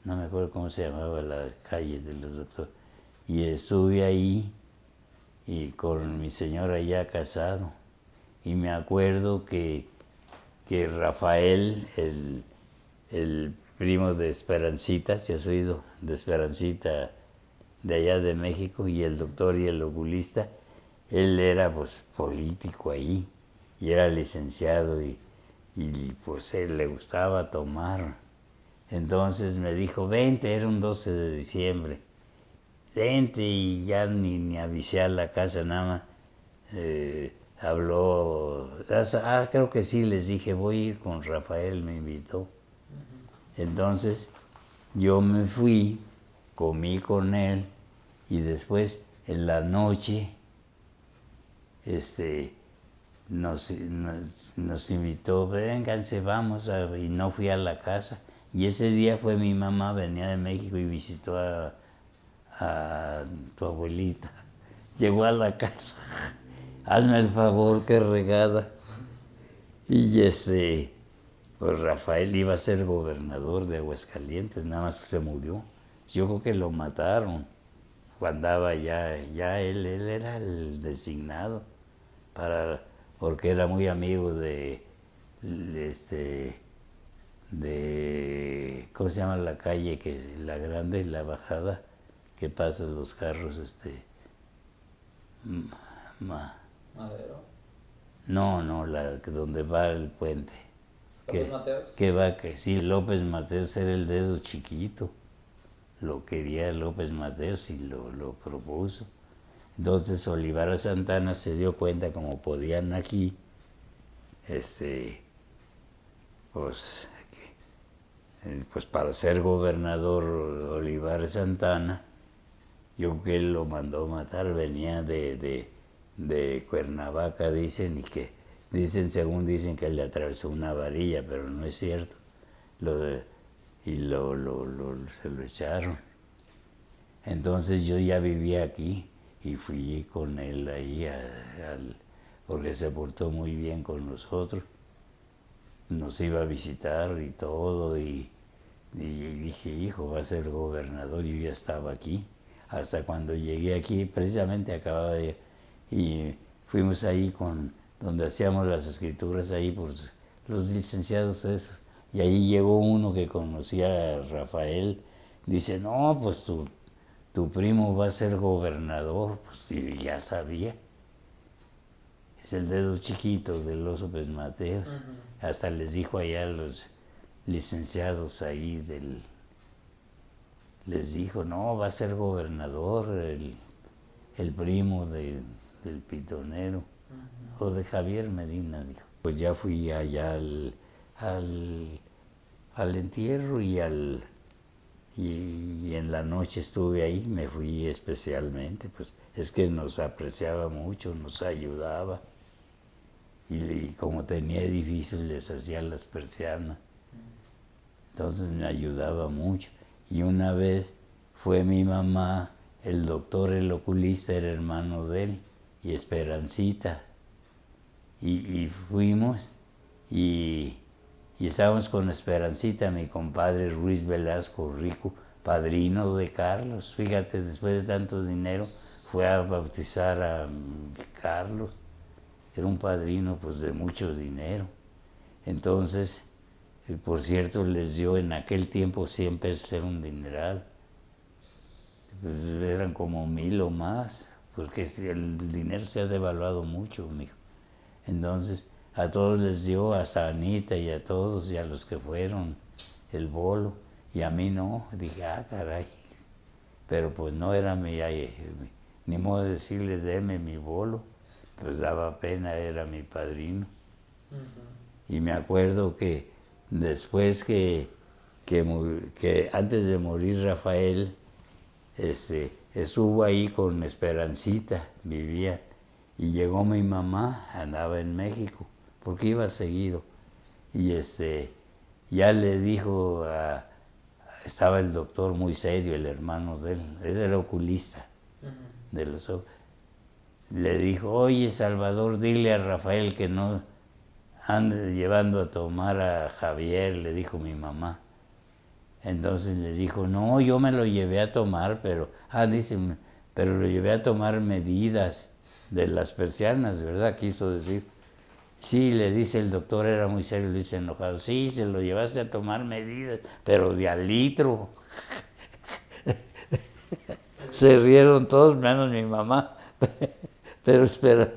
no me acuerdo cómo se llamaba la calle de Los Doctores, y estuve ahí y con mi señora ya casado, y me acuerdo que Rafael, el primo de Esperancita, si has oído, de Esperancita de allá de México, y el doctor y el oculista, él era pues político ahí, y era licenciado, y pues él le gustaba tomar. Entonces me dijo, vente, era un 12 de diciembre, vente, y ya ni avisé a la casa, nada más habló, creo que sí, les dije, voy a ir con Rafael, me invitó. Entonces yo me fui, comí con él, y después en la noche nos invitó, vénganse, vamos, y no fui a la casa. Y ese día fue mi mamá, venía de México y visitó a tu abuelita. Llegó a la casa, hazme el favor, qué regada. Y pues Rafael iba a ser gobernador de Aguascalientes, nada más que se murió. Yo creo que lo mataron. Andaba ya él era el designado, porque era muy amigo de ¿cómo se llama la calle? La grande, la bajada, que pasan los carros, Madero. No, donde va el puente. ¿López Mateos? Sí, López Mateos era el dedo chiquito. Lo quería López Mateos y lo propuso. Entonces Olivares Santana se dio cuenta como podían aquí, pues para ser gobernador Olivares Santana, yo creo que él lo mandó matar, venía de Cuernavaca, dicen, según dicen que le atravesó una varilla, pero no es cierto. Se lo echaron. Entonces yo ya vivía aquí y fui con él ahí porque se portó muy bien con nosotros. Nos iba a visitar y todo, y dije, hijo, va a ser gobernador. Yo ya estaba aquí. Hasta cuando llegué aquí, precisamente acababa y fuimos ahí donde hacíamos las escrituras ahí por los licenciados esos. Y ahí llegó uno que conocía a Rafael, dice, no, pues tu primo va a ser gobernador. Pues yo ya sabía. Es el dedo chiquito de los López Mateos. Hasta les dijo allá a los licenciados ahí les dijo, no, va a ser gobernador el primo del pitonero, o de Javier Medina, dijo. Pues ya fui allá al entierro y en la noche estuve ahí, me fui especialmente, pues es que nos apreciaba mucho, nos ayudaba, y como tenía edificios les hacía las persianas, entonces me ayudaba mucho. Y una vez fue mi mamá, el doctor, el oculista, era hermano de él, y Esperancita, y fuimos, y estábamos con Esperancita, mi compadre Ruiz Velasco Rico, padrino de Carlos. Fíjate, después de tanto dinero, fue a bautizar a Carlos. Era un padrino pues de mucho dinero. Entonces, por cierto, les dio en aquel tiempo 100 pesos, era un dineral. Pues eran como 1000 o más, porque el dinero se ha devaluado mucho, mijo. Entonces, a todos les dio, hasta a Anita y a todos, y a los que fueron, el bolo, y a mí no. Dije, caray. Pero pues no era ni modo de decirle, deme mi bolo, pues daba pena, era mi padrino. Y me acuerdo que después que antes de morir Rafael, estuvo ahí con Esperancita, vivía, y llegó mi mamá, andaba en México, porque iba seguido, y ya le dijo estaba el doctor muy serio, el hermano de él era oculista de los ojos. Le dijo, oye Salvador, dile a Rafael que no ande llevando a tomar a Javier, le dijo mi mamá. Entonces le dijo, no, yo me lo llevé a tomar, pero lo llevé a tomar medidas de las persianas, ¿verdad? Quiso decir. Sí, le dice el doctor, era muy serio, le dice enojado, sí, se lo llevaste a tomar medidas, pero de al litro. Se rieron todos, menos mi mamá. Pero espera,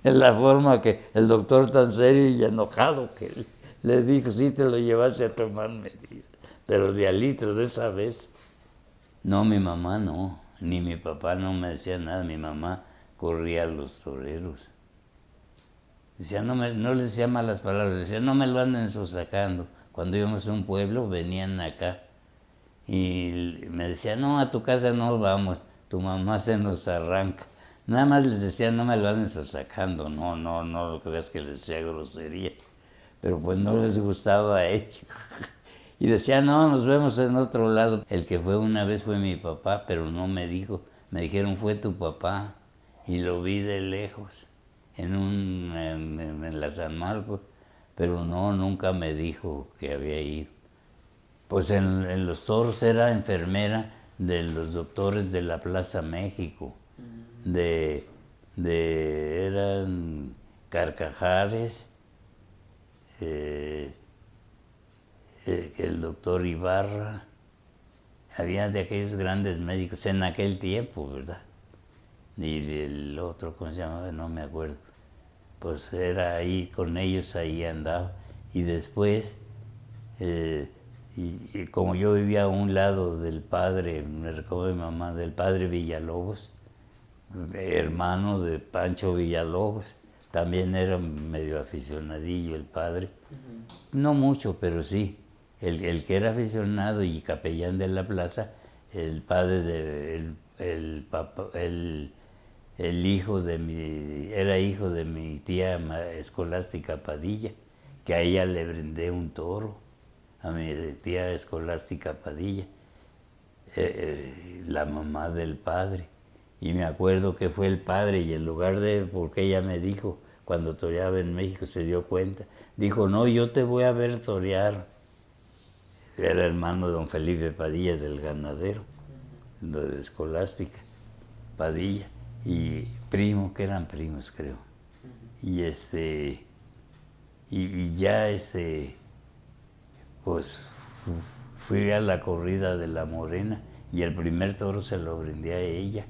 en la forma que el doctor tan serio y enojado que le dijo, sí te lo llevaste a tomar medidas, pero de al litro de esa vez. No, mi mamá no, ni mi papá no me decía nada, mi mamá corría a los toreros. Decía, no les decía malas palabras, decía, no me lo anden sosacando. Cuando íbamos a un pueblo, venían acá y me decía, no, a tu casa no vamos, tu mamá se nos arranca. Nada más les decía, no me lo anden sosacando, no creas que les decía grosería. Pero pues no les gustaba a ellos. Y decía, no, nos vemos en otro lado. El que fue una vez fue mi papá, pero no me dijo. Me dijeron, fue tu papá. Y lo vi de lejos, en la San Marcos. Pero no, nunca me dijo que había ido. Pues en los toros era enfermera de los doctores de la Plaza México. Eran Carcajares, el doctor Ibarra, había de aquellos grandes médicos en aquel tiempo, ¿verdad? Y el otro, ¿cómo se llamaba? No me acuerdo. Pues era ahí, con ellos ahí andaba. Y después, y como yo vivía a un lado del padre, me recuerdo mi mamá, del padre Villalobos, hermano de Pancho Villalobos, también era medio aficionadillo el padre. No mucho, pero sí. El que era aficionado y capellán de la plaza, el padre el hijo de era hijo de mi tía Escolástica Padilla, que a ella le brindé un toro, a mi tía Escolástica Padilla, la mamá del padre. Y me acuerdo que fue el padre, y en lugar de, porque ella me dijo, cuando toreaba en México se dio cuenta, dijo, no, yo te voy a ver torear. Era hermano de don Felipe Padilla, del ganadero, de Escolástica Padilla, y primo, que eran primos, creo. Y ya pues fui a la corrida de la Morena, y el primer toro se lo brindé a ella.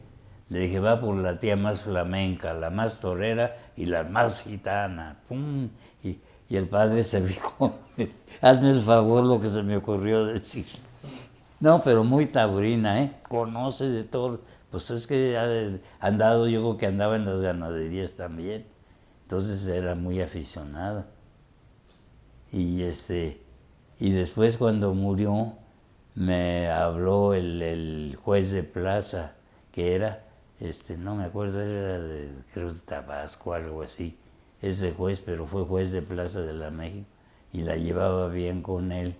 Le dije, va por la tía más flamenca, la más torera y la más gitana. ¡Pum! Y el padre se fijó, hazme el favor lo que se me ocurrió decir. No, pero muy taurina, conoce de todo. Pues es que ha andado, yo creo que andaba en las ganaderías también. Entonces era muy aficionada. Y después cuando murió, me habló el juez de plaza, que era, no me acuerdo, era creo de Tabasco, algo así. Ese juez, pero fue juez de Plaza de la México, y la llevaba bien con él.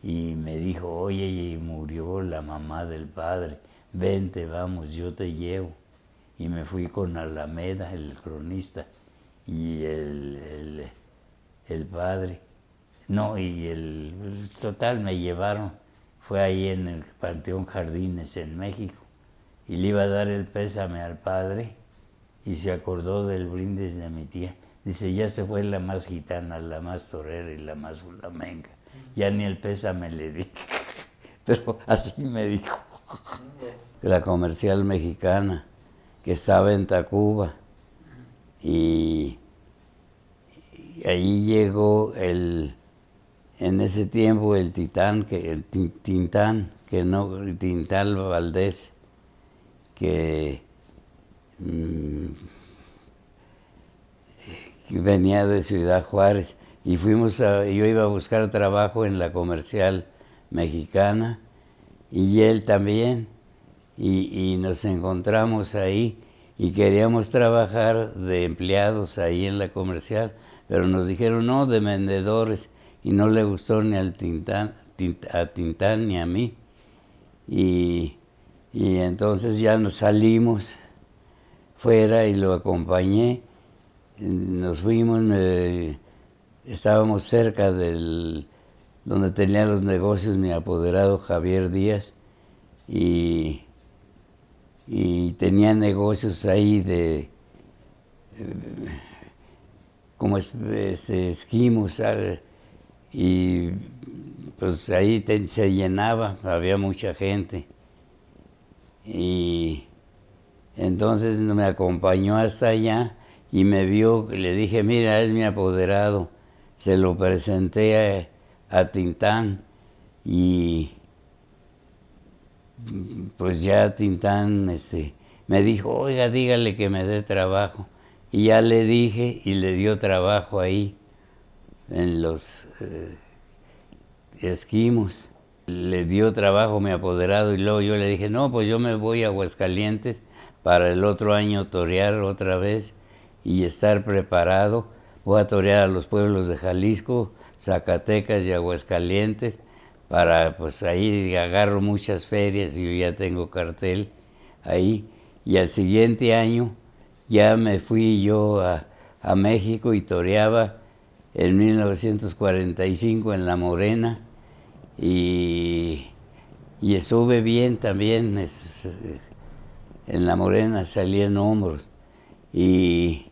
Y me dijo, oye, y murió la mamá del padre, vente, vamos, yo te llevo. Y me fui con Alameda, el cronista, y el padre. No, total, me llevaron. Fue ahí en el Panteón Jardines, en México. Y le iba a dar el pésame al padre, y se acordó del brindis de mi tía. Dice, ya se fue la más gitana, la más torera y la más flamenca. Ya ni el pésame le di. Pero así me dijo. La Comercial Mexicana, que estaba en Tacuba. Y ahí llegó en ese tiempo el Tintán Valdés, que venía de Ciudad Juárez, y yo iba a buscar trabajo en la Comercial Mexicana, y él también, y nos encontramos ahí, y queríamos trabajar de empleados ahí en la Comercial, pero nos dijeron no, de vendedores, y no le gustó ni al a Tintán ni a mí. Y entonces ya nos salimos fuera y lo acompañé. Nos fuimos, estábamos cerca donde tenía los negocios mi apoderado Javier Díaz, y tenía negocios ahí de como esquimos, y pues ahí se llenaba, había mucha gente. Y entonces me acompañó hasta allá y me vio, le dije, mira, es mi apoderado. Se lo presenté a Tintán, y pues ya Tintán me dijo, oiga, dígale que me dé trabajo. Y ya le dije, y le dio trabajo ahí en los esquimos. Le dio trabajo mi apoderado, y luego yo le dije, no, pues yo me voy a Aguascalientes para el otro año torear otra vez y estar preparado. Voy a torear a los pueblos de Jalisco, Zacatecas y Aguascalientes, para pues ahí agarro muchas ferias y yo ya tengo cartel ahí. Y al siguiente año ya me fui yo a México y toreaba en 1945 en La Morena, y estuve bien también. En La Morena salí en hombros, y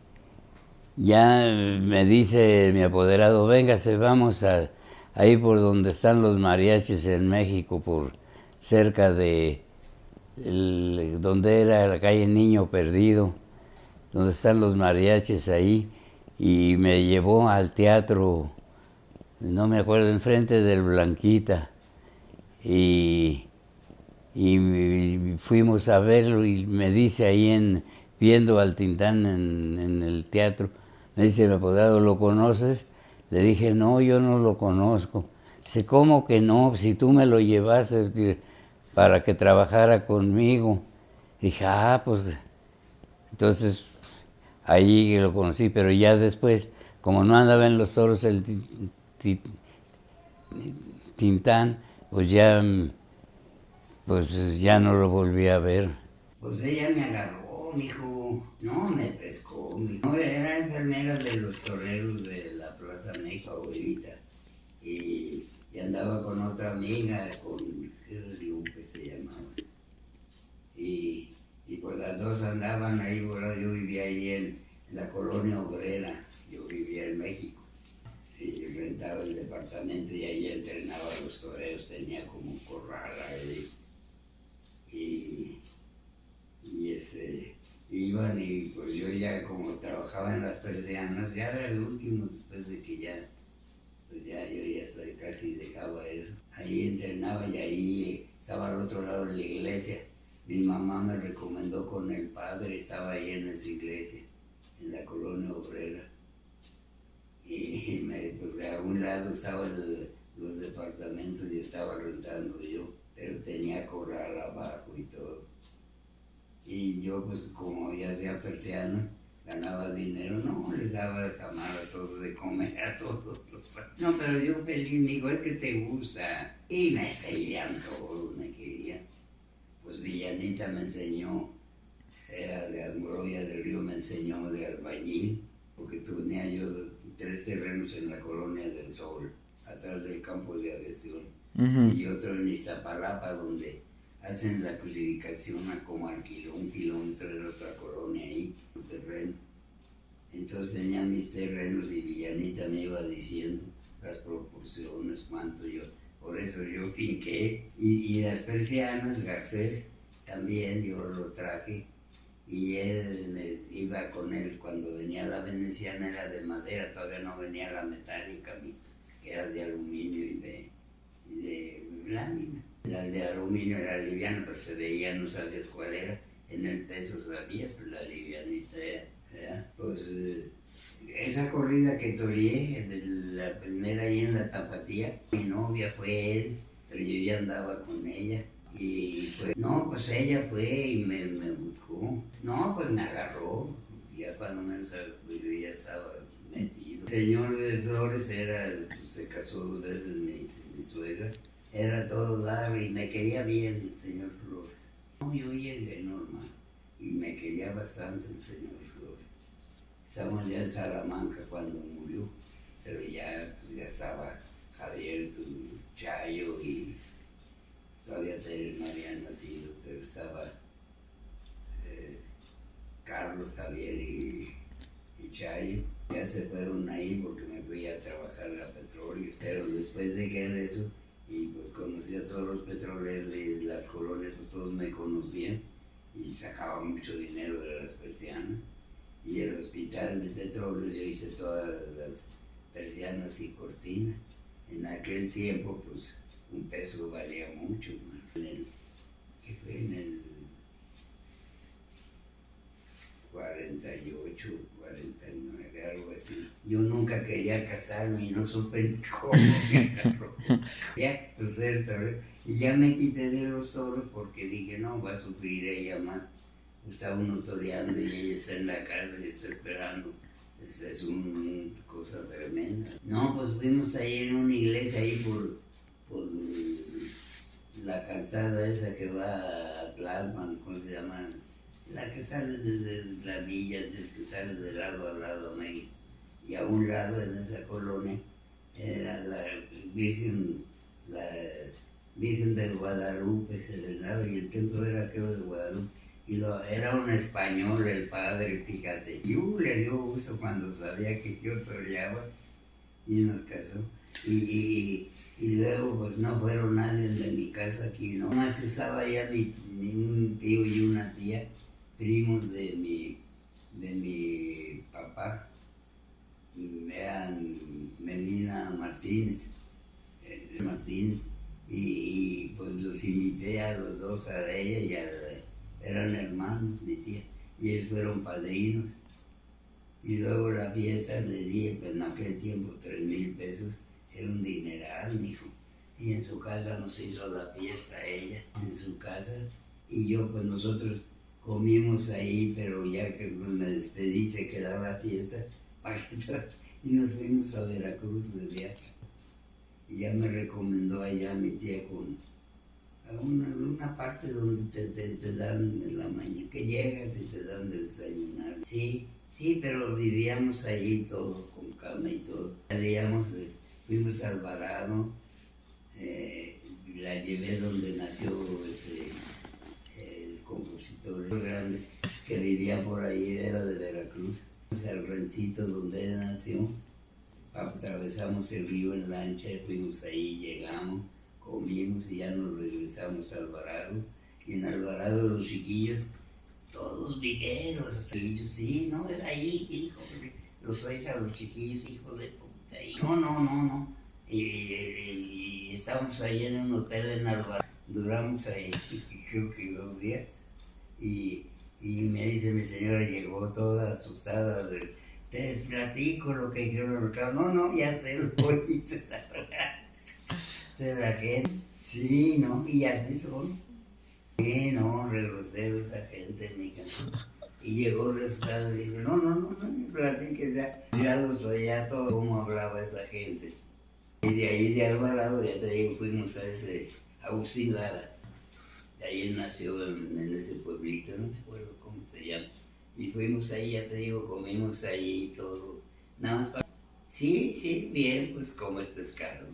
ya me dice mi apoderado, véngase, vamos ahí por donde están los mariachis en México, por cerca de donde era la calle Niño Perdido, donde están los mariachis ahí, y me llevó al teatro, no me acuerdo, enfrente del Blanquita, y fuimos a verlo, y me dice ahí viendo al Tintán en el teatro, me dice, mi apoderado, ¿lo conoces? Le dije, no, yo no lo conozco. Dice, ¿cómo que no? Si tú me lo llevaste para que trabajara conmigo. Dije, pues, entonces ahí lo conocí, pero ya después, como no andaba en los toros el Tintán, pues ya no lo volví a ver. Pues ella me agarró, mijo. No, me pescó, mijo. No, era enfermera de los toreros de la Plaza México, abuelita. Y andaba con otra amiga, con Lupe se llamaba. Y pues las dos andaban ahí, ¿verdad? Yo vivía ahí en la colonia obrera, yo vivía en México. Y rentaba el departamento y ahí entrenaba a los toreros, tenía como un corral ahí. Iban, y pues yo ya como trabajaba en las persianas, ya era el último, después de que ya, pues ya yo ya casi dejaba eso. Ahí entrenaba, y ahí estaba al otro lado de la iglesia. Mi mamá me recomendó con el padre, estaba ahí en esa iglesia, en la colonia obrera. Y pues a un lado estaban los departamentos y estaba rentando yo, pero tenía corral abajo y todo. Y yo, pues como ya hacía persiana, ganaba dinero, no, les daba de camar a todos, de comer a todos. No, pero yo feliz, me digo, es que te gusta. Y me seguían todos, me querían. Pues Villanita me enseñó, era de Almoloya del Río, me enseñó de albañil, porque tenía yo 3 terrenos en la Colonia del Sol, atrás del campo de aviación, y otro en Iztapalapa, donde hacen la crucificación a como al un kilómetro de otra colonia ahí, un terreno. Entonces tenía mis terrenos, y Villanita me iba diciendo las proporciones, cuánto yo, por eso yo finqué. Y las persianas, Garcés, también yo lo traje, y él iba con él cuando venía la veneciana, era de madera, todavía no venía la metálica, que era de aluminio y de lámina. La de aluminio era liviana, pero se veía, no sabías cuál era. En el peso sabías, pues la livianita era, ¿verdad? Pues esa corrida que toreé, la primera ahí en la Tapatía, mi novia fue él, pero yo ya andaba con ella. Y pues, no, pues ella fue y me buscó. No, pues me agarró. Ya cuando yo ya estaba metido. El señor de Flores pues, se casó 2 veces mi suegra. era todo dar y me quería bien el señor Flores. No, yo llegué normal y me quería bastante el señor Flores. Estamos ya en Salamanca cuando murió, pero ya, pues, ya estaba Javier, Chayo y todavía Tere no había nacido, pero estaba Carlos, Javier y Chayo. Ya se fueron ahí porque me fui a trabajar a Petróleos, pero después dejé eso y pues conocí a todos los petroleros de las colonias, pues todos me conocían y sacaba mucho dinero de las persianas. Y el hospital de Petróleos yo hice todas las persianas y cortinas. En aquel tiempo pues un peso valía mucho, ¿qué fue? En el 48, 49, algo así. Yo nunca quería casarme y no supe ni cómo me agarró. Ya, pues y ya me quité de los toros porque dije, no, va a sufrir ella más. Está uno toreando y ella está en la casa y está esperando. Es una cosa tremenda. No, pues fuimos ahí en una iglesia, ahí por la calzada esa que va a Tlalpan, ¿cómo se llama? La que sale desde la villa, que sale de lado a lado a México. Y a un lado en esa colonia era la Virgen de Guadalupe, se le daba, y el templo era aquello de Guadalupe. Y era un español el padre, fíjate. Y le dio gusto cuando sabía que yo toreaba y nos casó. Y luego pues no fueron nadie de mi casa aquí, ¿no? Más que estaba ya un tío y una tía, primos de mi papá, eran Medina Martínez, y pues los invité a los dos, a ella y eran hermanos, mi tía, y ellos fueron padrinos. Y luego la fiesta le di, pues en aquel tiempo 3,000 pesos, era un dineral, mijo. Y en su casa nos hizo la fiesta ella, en su casa, y yo, pues nosotros comimos ahí, pero ya que me despedí, se quedaba la fiesta, y nos fuimos a Veracruz de viaje. Y ya me recomendó allá mi tía con una parte donde te dan en la mañana, que llegas y te dan de desayunar. Sí, pero vivíamos ahí todo, con cama y todo. Fuimos a Alvarado, la llevé donde nació el compositor grande que vivía por ahí, era de Veracruz. Fuimos al ranchito donde él nació, atravesamos el río en lancha, fuimos ahí, llegamos, comimos y ya nos regresamos a Alvarado. Y en Alvarado los chiquillos, todos vigueros, chiquillos, sí, no, era ahí, hijo, los traes a los chiquillos, hijo de puta. No. Y estábamos ahí en un hotel en Alvarado, duramos ahí, creo que 2 días, y me dice mi señora, llegó toda asustada, te platico lo que dijeron los mercados. No, ya sé, lo oíste de la gente. Sí, no, y así son. Sí, no, re grosero esa gente, mija. Y llegó el resultado y dijo, no, ni platiques ya los oía todo cómo hablaba esa gente. Y de ahí de Alvarado, ya te digo, fuimos a ese Agustín Lara. De ahí él nació en ese pueblito, no me acuerdo cómo se llama. Y fuimos ahí, ya te digo, comimos ahí y todo. Nada más para... Sí, bien, pues como es pescado.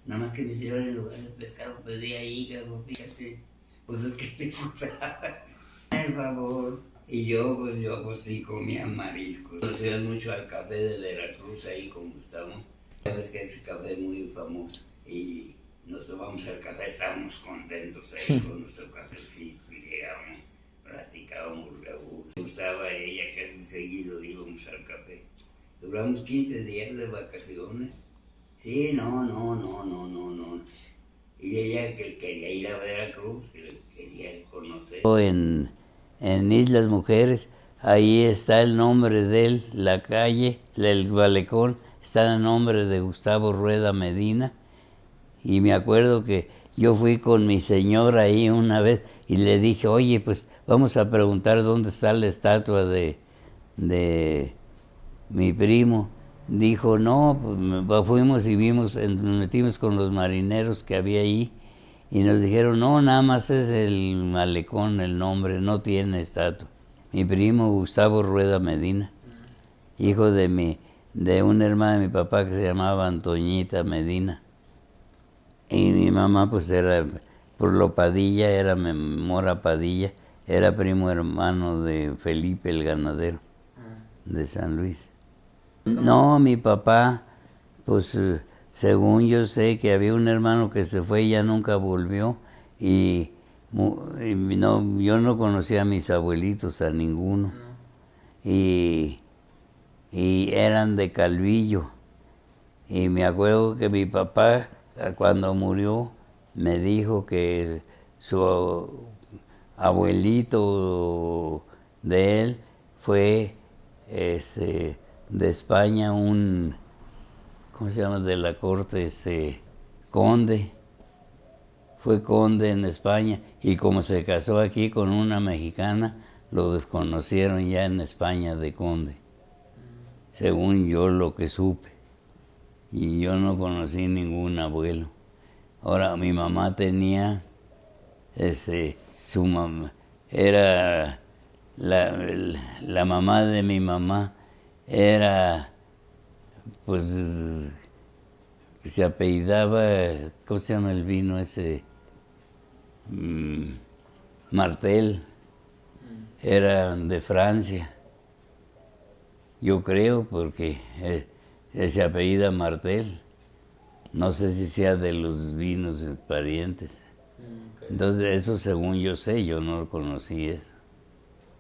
Nada más que mi señora en lugar de pescado pedía hígado, fíjate. Pues es que le gustaba. Por favor. Y yo pues sí comía mariscos. Nos íbamos mucho al café de Veracruz, ahí como estamos. Sabes que ese café es muy famoso. Y nos tomamos el café, estábamos contentos ahí con nuestro cafecito y llegamos, platicábamos me gustaba ella, casi seguido íbamos al café. Duramos 15 días de vacaciones. Sí, no. Y ella que quería ir a Veracruz, que quería conocer. En Islas Mujeres, ahí está el nombre de él, la calle, el malecón, está el nombre de Gustavo Rueda Medina. Y me acuerdo que yo fui con mi señora ahí una vez y le dije, oye, pues vamos a preguntar dónde está la estatua de mi primo. Dijo, no, pues fuimos y nos metimos con los marineros que había ahí Y nos dijeron, no, nada más es el malecón, el nombre, no tiene estatua. Mi primo Gustavo Rueda Medina, hijo de una hermana de mi papá que se llamaba Antoñita Medina. Y mi mamá pues era, por lo Padilla, era Mora Padilla, era primo hermano de Felipe el ganadero de San Luis. No, mi papá, pues según yo sé que había un hermano que se fue y ya nunca volvió, y no, yo no conocía a mis abuelitos, a ninguno, y eran de Calvillo. Y me acuerdo que mi papá, cuando murió, me dijo que su abuelito de él fue de España, ¿cómo se llama? De la corte, conde. Fue conde en España, y como se casó aquí con una mexicana, lo desconocieron ya en España de conde, según yo lo que supe. Y yo no conocí ningún abuelo. Ahora, mi mamá tenía, su mamá, era la mamá de mi mamá, era, pues, se apellidaba, ¿cómo se llama el vino ese? Martel. Era de Francia, yo creo, porque se apellida Martel. No sé si sea de los vinos parientes. Okay. Entonces, eso según yo sé, yo no conocí eso.